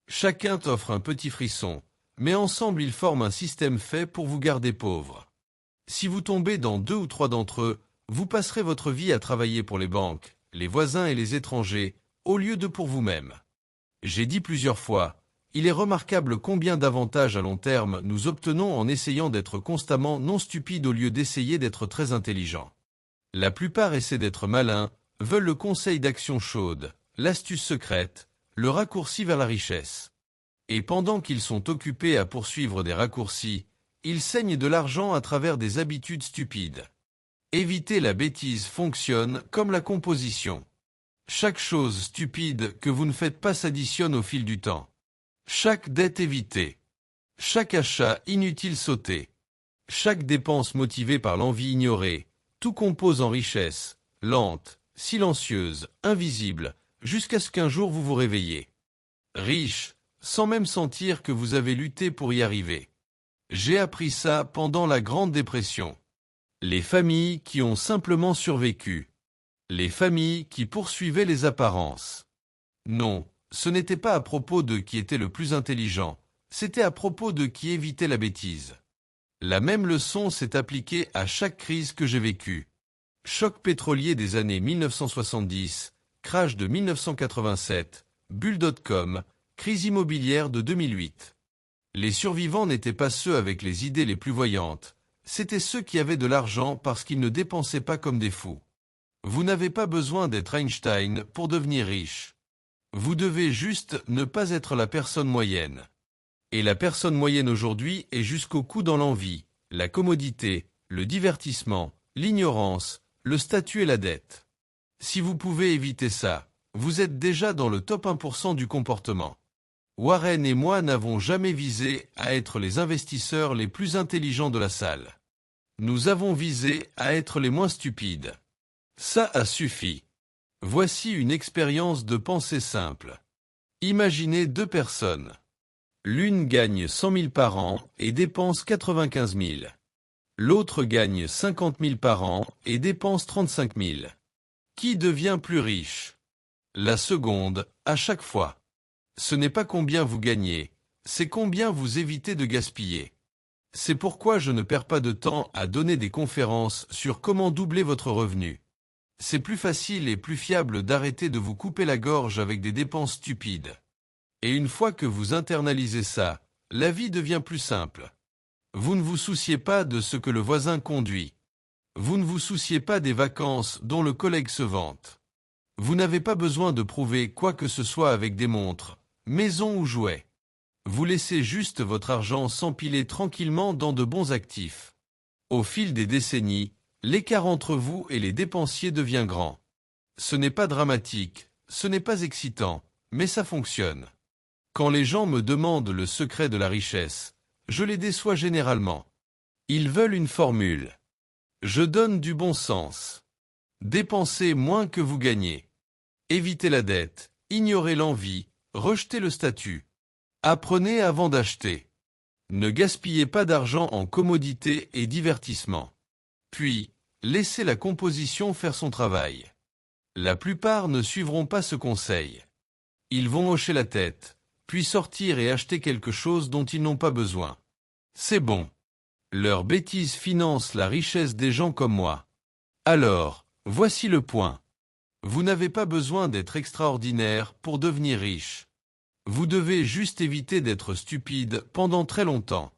Chacun t'offre un petit frisson, mais ensemble ils forment un système fait pour vous garder pauvre. Si vous tombez dans 2 ou 3 d'entre eux, vous passerez votre vie à travailler pour les banques, les voisins et les étrangers, au lieu de pour vous-même. J'ai dit plusieurs fois, il est remarquable combien d'avantages à long terme nous obtenons en essayant d'être constamment non stupides au lieu d'essayer d'être très intelligents. La plupart essaient d'être malins, veulent le conseil d'action chaude, l'astuce secrète, le raccourci vers la richesse. Et pendant qu'ils sont occupés à poursuivre des raccourcis, ils saignent de l'argent à travers des habitudes stupides. Éviter la bêtise fonctionne comme la composition. Chaque chose stupide que vous ne faites pas s'additionne au fil du temps. Chaque dette évitée. Chaque achat inutile sauté. Chaque dépense motivée par l'envie ignorée. Tout compose en richesse, lente, silencieuse, invisible, jusqu'à ce qu'un jour vous vous réveillez. Riche, sans même sentir que vous avez lutté pour y arriver. J'ai appris ça pendant la Grande Dépression. Les familles qui ont simplement survécu. Les familles qui poursuivaient les apparences. Non, ce n'était pas à propos de qui était le plus intelligent, c'était à propos de qui évitait la bêtise. La même leçon s'est appliquée à chaque crise que j'ai vécue. Choc pétrolier des années 1970, crash de 1987, bulle.com, crise immobilière de 2008. Les survivants n'étaient pas ceux avec les idées les plus voyantes, c'étaient ceux qui avaient de l'argent parce qu'ils ne dépensaient pas comme des fous. Vous n'avez pas besoin d'être Einstein pour devenir riche. Vous devez juste ne pas être la personne moyenne. Et la personne moyenne aujourd'hui est jusqu'au cou dans l'envie, la commodité, le divertissement, l'ignorance, le statut et la dette. Si vous pouvez éviter ça, vous êtes déjà dans le top 1% du comportement. Warren et moi n'avons jamais visé à être les investisseurs les plus intelligents de la salle. Nous avons visé à être les moins stupides. Ça a suffi. Voici une expérience de pensée simple. Imaginez 2 personnes. L'une gagne 100 000 par an et dépense 95 000. L'autre gagne 50 000 par an et dépense 35 000. Qui devient plus riche? La seconde, à chaque fois. Ce n'est pas combien vous gagnez, c'est combien vous évitez de gaspiller. C'est pourquoi je ne perds pas de temps à donner des conférences sur comment doubler votre revenu. C'est plus facile et plus fiable d'arrêter de vous couper la gorge avec des dépenses stupides. Et une fois que vous internalisez ça, la vie devient plus simple. Vous ne vous souciez pas de ce que le voisin conduit. Vous ne vous souciez pas des vacances dont le collègue se vante. Vous n'avez pas besoin de prouver quoi que ce soit avec des montres, maisons ou jouets. Vous laissez juste votre argent s'empiler tranquillement dans de bons actifs. Au fil des décennies, l'écart entre vous et les dépensiers devient grand. Ce n'est pas dramatique, ce n'est pas excitant, mais ça fonctionne. Quand les gens me demandent le secret de la richesse, je les déçois généralement. Ils veulent une formule. Je donne du bon sens. Dépensez moins que vous gagnez. Évitez la dette, ignorez l'envie, rejetez le statut. Apprenez avant d'acheter. Ne gaspillez pas d'argent en commodité et divertissement. Puis, laissez la composition faire son travail. La plupart ne suivront pas ce conseil. Ils vont hocher la tête, puis sortir et acheter quelque chose dont ils n'ont pas besoin. C'est bon. Leur bêtise finance la richesse des gens comme moi. Alors, voici le point. Vous n'avez pas besoin d'être extraordinaire pour devenir riche. Vous devez juste éviter d'être stupide pendant très longtemps.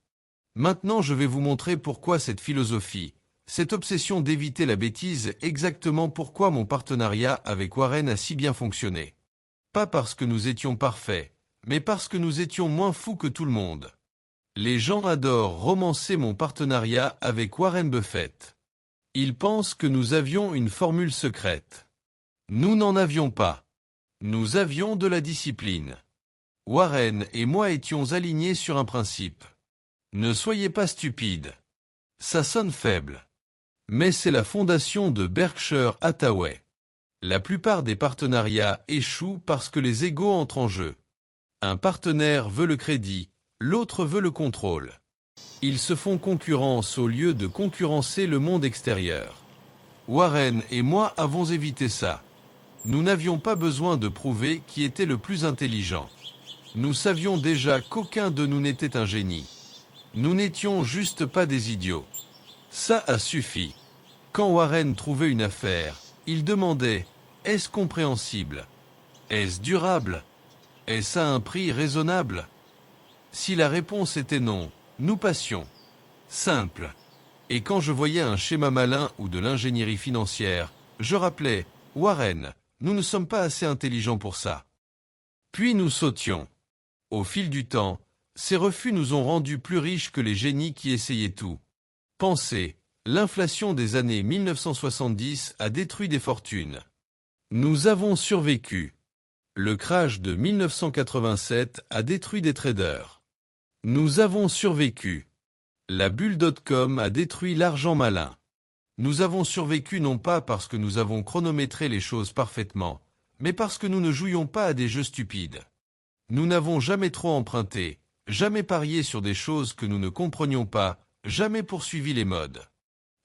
Maintenant je vais vous montrer pourquoi cette philosophie, cette obsession d'éviter la bêtise est exactement pourquoi mon partenariat avec Warren a si bien fonctionné. Pas parce que nous étions parfaits, mais parce que nous étions moins fous que tout le monde. Les gens adorent romancer mon partenariat avec Warren Buffett. Ils pensent que nous avions une formule secrète. Nous n'en avions pas. Nous avions de la discipline. Warren et moi étions alignés sur un principe. Ne soyez pas stupides. Ça sonne faible. Mais c'est la fondation de Berkshire Hathaway. La plupart des partenariats échouent parce que les égos entrent en jeu. Un partenaire veut le crédit, l'autre veut le contrôle. Ils se font concurrence au lieu de concurrencer le monde extérieur. Warren et moi avons évité ça. Nous n'avions pas besoin de prouver qui était le plus intelligent. Nous savions déjà qu'aucun de nous n'était un génie. Nous n'étions juste pas des idiots. Ça a suffi. Quand Warren trouvait une affaire, il demandait « Est-ce compréhensible? Est-ce durable? Est-ce à un prix raisonnable ?» Si la réponse était non, nous passions. Simple. Et quand je voyais un schéma malin ou de l'ingénierie financière, je rappelais « Warren, nous ne sommes pas assez intelligents pour ça. » Puis nous sautions. Au fil du temps, ces refus nous ont rendus plus riches que les génies qui essayaient tout. Pensez, l'inflation des années 1970 a détruit des fortunes. Nous avons survécu. Le crash de 1987 a détruit des traders. Nous avons survécu. La bulle .com a détruit l'argent malin. Nous avons survécu non pas parce que nous avons chronométré les choses parfaitement, mais parce que nous ne jouions pas à des jeux stupides. Nous n'avons jamais trop emprunté, jamais parié sur des choses que nous ne comprenions pas, jamais poursuivi les modes.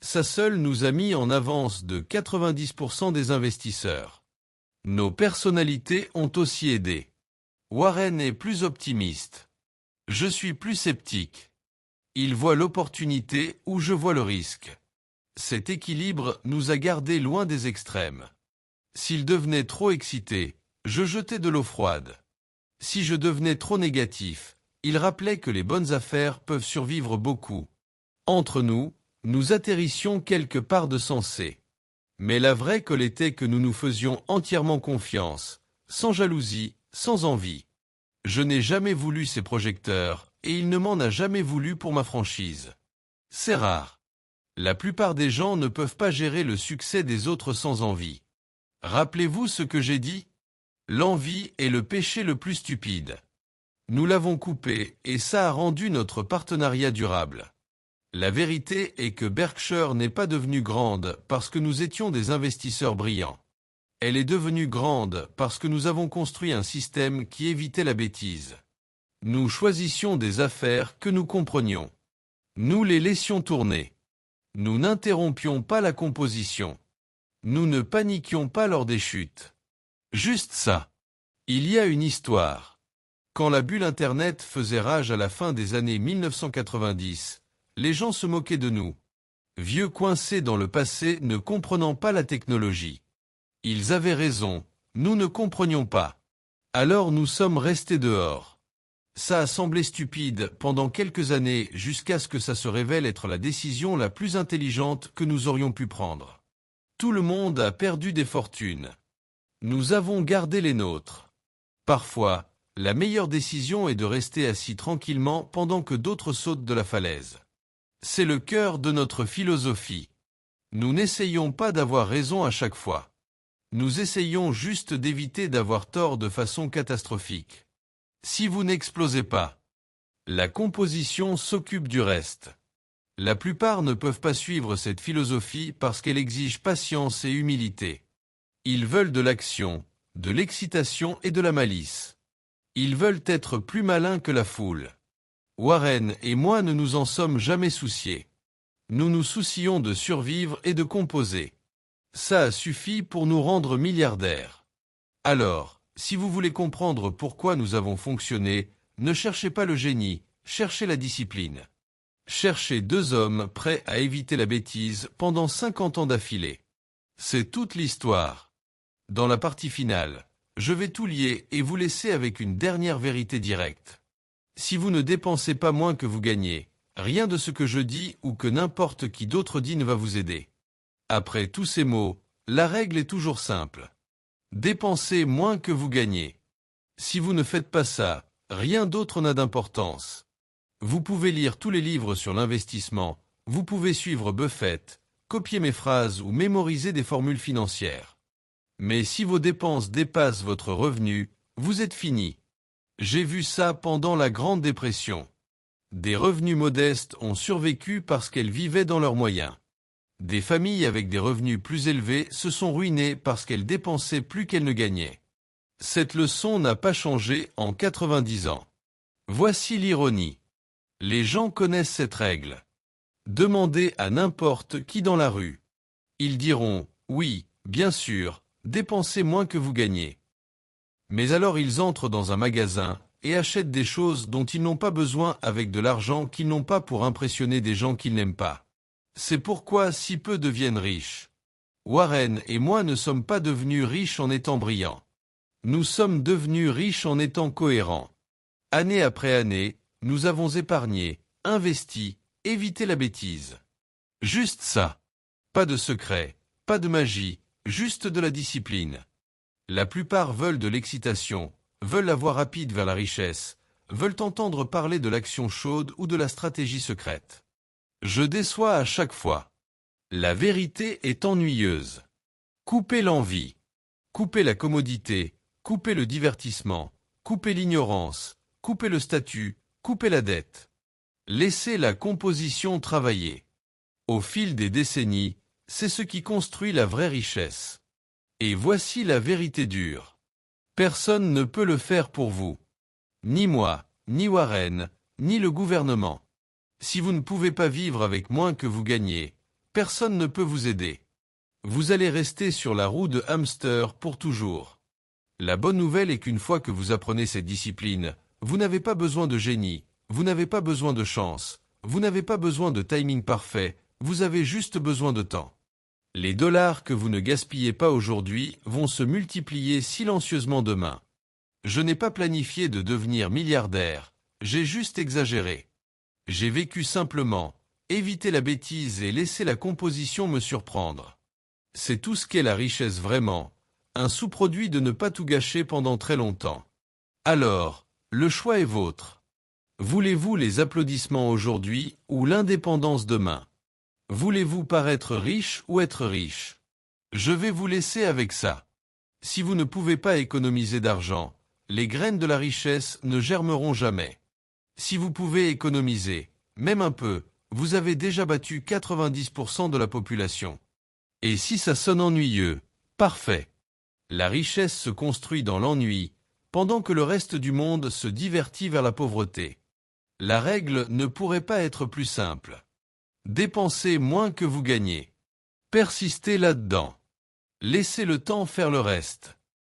Ça seul nous a mis en avance de 90% des investisseurs. Nos personnalités ont aussi aidé. Warren est plus optimiste. Je suis plus sceptique. Il voit l'opportunité où je vois le risque. Cet équilibre nous a gardés loin des extrêmes. S'il devenait trop excité, je jetais de l'eau froide. Si je devenais trop négatif, il rappelait que les bonnes affaires peuvent survivre beaucoup. Entre nous, nous atterrissions quelque part de sensé. Mais la vraie colle était que nous nous faisions entièrement confiance, sans jalousie, sans envie. Je n'ai jamais voulu ces projecteurs, et il ne m'en a jamais voulu pour ma franchise. C'est rare. La plupart des gens ne peuvent pas gérer le succès des autres sans envie. Rappelez-vous ce que j'ai dit? L'envie est le péché le plus stupide. Nous l'avons coupé et ça a rendu notre partenariat durable. La vérité est que Berkshire n'est pas devenue grande parce que nous étions des investisseurs brillants. Elle est devenue grande parce que nous avons construit un système qui évitait la bêtise. Nous choisissions des affaires que nous comprenions. Nous les laissions tourner. Nous n'interrompions pas la composition. Nous ne paniquions pas lors des chutes. Juste ça. Il y a une histoire. Quand la bulle Internet faisait rage à la fin des années 1990, les gens se moquaient de nous. Vieux coincés dans le passé ne comprenant pas la technologie. Ils avaient raison, nous ne comprenions pas. Alors nous sommes restés dehors. Ça a semblé stupide pendant quelques années jusqu'à ce que ça se révèle être la décision la plus intelligente que nous aurions pu prendre. Tout le monde a perdu des fortunes. Nous avons gardé les nôtres. Parfois, la meilleure décision est de rester assis tranquillement pendant que d'autres sautent de la falaise. C'est le cœur de notre philosophie. Nous n'essayons pas d'avoir raison à chaque fois. Nous essayons juste d'éviter d'avoir tort de façon catastrophique. Si vous n'explosez pas, la composition s'occupe du reste. La plupart ne peuvent pas suivre cette philosophie parce qu'elle exige patience et humilité. Ils veulent de l'action, de l'excitation et de la malice. Ils veulent être plus malins que la foule. Warren et moi ne nous en sommes jamais souciés. Nous nous soucions de survivre et de composer. Ça a suffi pour nous rendre milliardaires. Alors, si vous voulez comprendre pourquoi nous avons fonctionné, ne cherchez pas le génie, cherchez la discipline. Cherchez deux hommes prêts à éviter la bêtise pendant 50 ans d'affilée. C'est toute l'histoire. Dans la partie finale, je vais tout lier et vous laisser avec une dernière vérité directe. Si vous ne dépensez pas moins que vous gagnez, rien de ce que je dis ou que n'importe qui d'autre dit ne va vous aider. Après tous ces mots, la règle est toujours simple. Dépensez moins que vous gagnez. Si vous ne faites pas ça, rien d'autre n'a d'importance. Vous pouvez lire tous les livres sur l'investissement, vous pouvez suivre Buffett, copier mes phrases ou mémoriser des formules financières. Mais si vos dépenses dépassent votre revenu, vous êtes fini. J'ai vu ça pendant la Grande Dépression. Des revenus modestes ont survécu parce qu'elles vivaient dans leurs moyens. Des familles avec des revenus plus élevés se sont ruinées parce qu'elles dépensaient plus qu'elles ne gagnaient. Cette leçon n'a pas changé en 90 ans. Voici l'ironie. Les gens connaissent cette règle. Demandez à n'importe qui dans la rue. Ils diront « Oui, bien sûr, dépensez moins que vous gagnez ». Mais alors ils entrent dans un magasin et achètent des choses dont ils n'ont pas besoin avec de l'argent qu'ils n'ont pas pour impressionner des gens qu'ils n'aiment pas. C'est pourquoi si peu deviennent riches. Warren et moi ne sommes pas devenus riches en étant brillants. Nous sommes devenus riches en étant cohérents. Année après année, nous avons épargné, investi, évité la bêtise. Juste ça. Pas de secret, pas de magie, juste de la discipline. La plupart veulent de l'excitation, veulent la voie rapide vers la richesse, veulent entendre parler de l'action chaude ou de la stratégie secrète. Je déçois à chaque fois. La vérité est ennuyeuse. Coupez l'envie. Coupez la commodité, coupez le divertissement, coupez l'ignorance, coupez le statut, coupez la dette. Laissez la composition travailler. Au fil des décennies, c'est ce qui construit la vraie richesse. Et voici la vérité dure. Personne ne peut le faire pour vous. Ni moi, ni Warren, ni le gouvernement. Si vous ne pouvez pas vivre avec moins que vous gagnez, personne ne peut vous aider. Vous allez rester sur la roue de hamster pour toujours. La bonne nouvelle est qu'une fois que vous apprenez cette discipline, vous n'avez pas besoin de génie, vous n'avez pas besoin de chance, vous n'avez pas besoin de timing parfait, vous avez juste besoin de temps. Les dollars que vous ne gaspillez pas aujourd'hui vont se multiplier silencieusement demain. Je n'ai pas planifié de devenir milliardaire, j'ai juste exagéré. J'ai vécu simplement, évité la bêtise et laissé la composition me surprendre. C'est tout ce qu'est la richesse vraiment, un sous-produit de ne pas tout gâcher pendant très longtemps. Alors, le choix est vôtre. Voulez-vous les applaudissements aujourd'hui ou l'indépendance demain? Voulez-vous paraître riche ou être riche? Je vais vous laisser avec ça. Si vous ne pouvez pas économiser d'argent, les graines de la richesse ne germeront jamais. Si vous pouvez économiser, même un peu, vous avez déjà battu 90% de la population. Et si ça sonne ennuyeux, parfait. La richesse se construit dans l'ennui, pendant que le reste du monde se divertit vers la pauvreté. La règle ne pourrait pas être plus simple. Dépensez moins que vous gagnez. Persistez là-dedans. Laissez le temps faire le reste.